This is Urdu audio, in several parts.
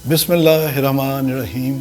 بسم اللہ الرحمن الرحیم۔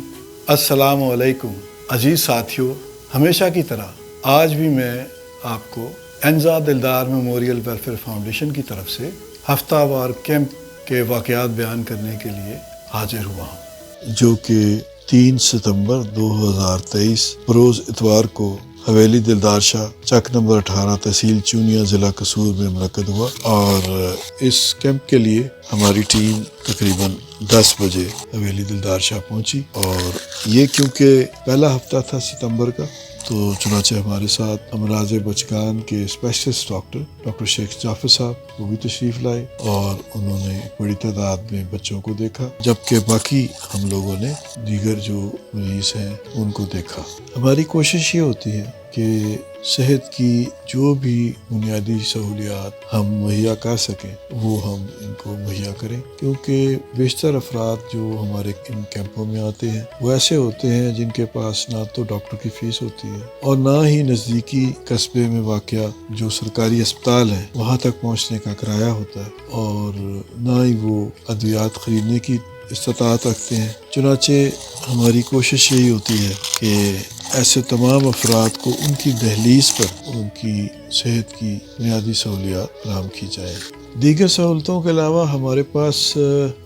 السلام علیکم عزیز ساتھیوں، ہمیشہ کی طرح آج بھی میں آپ کو انزا دلدار میموریل ویلفیئر فاؤنڈیشن کی طرف سے ہفتہ وار کیمپ کے واقعات بیان کرنے کے لیے حاضر ہوا ہوں، جو کہ 3 ستمبر 2023 بروز اتوار کو حویلی دلدار شاہ چک نمبر 18 تحصیل چونیا ضلع قصور میں منعقد ہوا۔ اور اس کیمپ کے لیے ہماری ٹیم تقریباً 10 بجے حویلی دلدار شاہ پہنچی، اور یہ کیونکہ پہلا ہفتہ تھا ستمبر کا، تو چنانچہ ہمارے ساتھ امراض بچگان کے اسپیشلسٹ ڈاکٹر شیخ جعفر صاحب وہ بھی تشریف لائے، اور انہوں نے بڑی تعداد میں بچوں کو دیکھا، جبکہ باقی ہم لوگوں نے دیگر جو مریض ہیں ان کو دیکھا۔ ہماری کوشش یہ ہوتی ہے کہ صحت کی جو بھی بنیادی سہولیات ہم مہیا کر سکیں وہ ہم ان کو مہیا کریں، کیونکہ بیشتر افراد جو ہمارے ان کیمپوں میں آتے ہیں وہ ایسے ہوتے ہیں جن کے پاس نہ تو ڈاکٹر کی فیس ہوتی ہے اور نہ ہی نزدیکی قصبے میں واقع جو سرکاری اسپتال ہے وہاں تک پہنچنے کا کرایہ ہوتا ہے، اور نہ ہی وہ ادویات خریدنے کی استطاعت رکھتے ہیں۔ چنانچہ ہماری کوشش یہی ہوتی ہے کہ ایسے تمام افراد کو ان کی دہلیز پر ان کی صحت کی بنیادی سہولیات فراہم کی جائے۔ دیگر سہولتوں کے علاوہ ہمارے پاس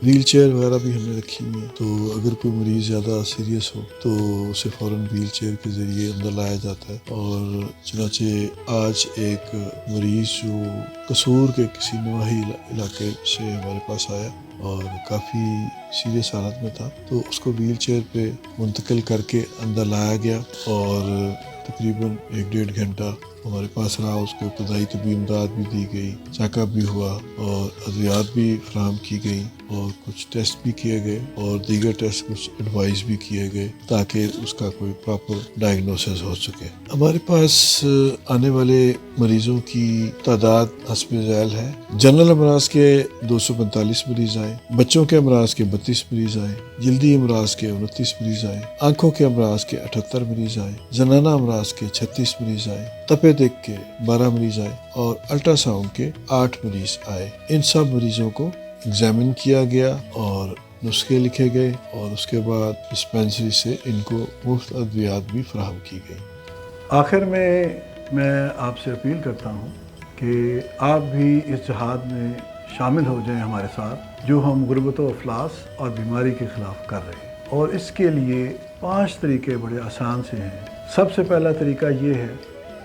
ویل چیئر وغیرہ بھی ہم نے رکھی ہوئی ہیں، تو اگر کوئی مریض زیادہ سیریس ہو تو اسے فوراً ویل چیئر کے ذریعے اندر لایا جاتا ہے۔ اور چنانچہ آج ایک مریض جو قصور کے کسی نواحی علاقے سے ہمارے پاس آیا اور کافی سیریس حالت میں تھا، تو اس کو ویل چیئر پہ منتقل کر کے اندر لایا گیا، اور تقریباً 1-1.5 گھنٹہ ہمارے پاس رہا۔ اس کو ابتدائی طبی امداد بھی دی گئی، چیک اپ بھی ہوا، اور ادویات بھی فراہم کی گئی، اور کچھ ٹیسٹ بھی کیے گئے، اور دیگر ٹیسٹ کچھ ایڈوائز بھی کیے گئے تاکہ اس کا کوئی پراپر ڈائگنوسس ہو سکے۔ ہمارے پاس آنے والے مریضوں کی تعداد حسب ذیل ہے۔ جنرل امراض کے 245 مریض آئے، بچوں کے امراض کے 32 مریض آئے، جلدی امراض کے 29 مریض آئے، آنکھوں کے امراض کے 78 مریض آئے، زنانہ امراض کے 36 مریض آئے، تپے دق کے 12 مریض آئے، اور الٹرا ساؤنڈ کے 8 مریض آئے۔ ان سب مریضوں کو ایگزامن کیا گیا اور نسخے لکھے گئے، اور اس کے بعد ڈسپینسری سے ان کو مفت ادویات بھی فراہم کی گئی۔ آخر میں آپ سے اپیل کرتا ہوں کہ آپ بھی اس جہاد میں شامل ہو جائیں ہمارے ساتھ، جو ہم غربت و افلاس اور بیماری کے خلاف کر رہے ہیں۔ اور اس کے لیے 5 طریقے بڑے آسان سے ہیں۔ سب سے پہلا طریقہ یہ ہے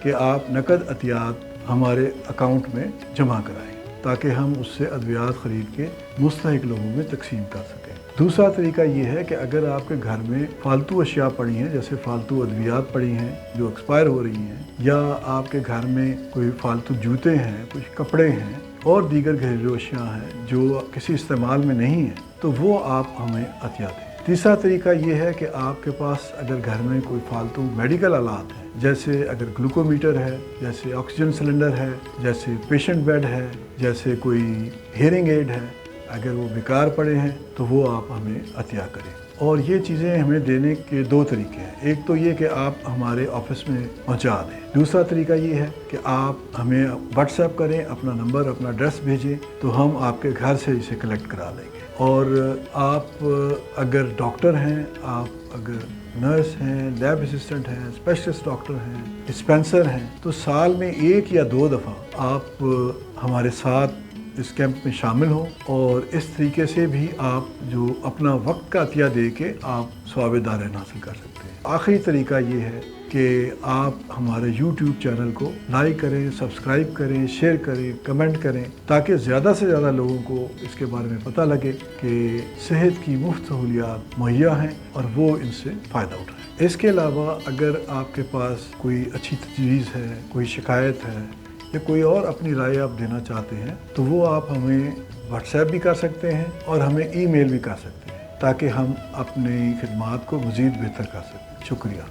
کہ آپ نقد عطیات ہمارے اکاؤنٹ میں جمع کرائیں تاکہ ہم اس سے ادویات خرید کے مستحق لوگوں میں تقسیم کر سکیں۔ دوسرا طریقہ یہ ہے کہ اگر آپ کے گھر میں فالتو اشیاء پڑی ہیں، جیسے فالتو ادویات پڑی ہیں جو ایکسپائر ہو رہی ہیں، یا آپ کے گھر میں کوئی فالتو جوتے ہیں، کچھ کپڑے ہیں اور دیگر گھریلو اشیاء ہیں جو کسی استعمال میں نہیں ہیں، تو وہ آپ ہمیں عطیہ دیں۔ تیسرا طریقہ یہ ہے کہ آپ کے پاس اگر گھر میں کوئی فالتو میڈیکل آلات ہیں، جیسے اگر گلوکومیٹر ہے، جیسے آکسیجن سلنڈر ہے، جیسے پیشنٹ بیڈ ہے، جیسے کوئی ہیئرنگ ایڈ ہے، اگر وہ بیکار پڑے ہیں تو وہ آپ ہمیں عطیہ کریں۔ اور یہ چیزیں ہمیں دینے کے 2 طریقے ہیں۔ ایک تو یہ کہ آپ ہمارے آفس میں پہنچا دیں، دوسرا طریقہ یہ ہے کہ آپ ہمیں واٹس ایپ کریں، اپنا نمبر، اپنا ایڈریس بھیجیں، تو ہم آپ کے گھر سے اسے کلیکٹ کرا لیں گے۔ اور آپ اگر ڈاکٹر ہیں، آپ اگر نرس ہیں، لیب اسسٹنٹ ہیں، اسپیشلسٹ ڈاکٹر ہیں، ڈسپینسر ہیں، تو سال میں 1 یا 2 دفعہ آپ ہمارے ساتھ اس کیمپ میں شامل ہوں، اور اس طریقے سے بھی آپ جو اپنا وقت کا عطیہ دے کے آپ ثواب دارین حاصل کر سکتے ہیں۔ آخری طریقہ یہ ہے کہ آپ ہمارے یوٹیوب چینل کو لائک کریں، سبسکرائب کریں، شیئر کریں، کمنٹ کریں، تاکہ زیادہ سے زیادہ لوگوں کو اس کے بارے میں پتہ لگے کہ صحت کی مفت سہولیات مہیا ہیں اور وہ ان سے فائدہ اٹھائیں۔ اس کے علاوہ اگر آپ کے پاس کوئی اچھی تجویز ہے، کوئی شکایت ہے، یا کوئی اور اپنی رائے آپ دینا چاہتے ہیں، تو وہ آپ ہمیں واٹس ایپ بھی کر سکتے ہیں اور ہمیں ای میل بھی کر سکتے ہیں، تاکہ ہم اپنی خدمات کو مزید بہتر کر سکیں۔ شکریہ۔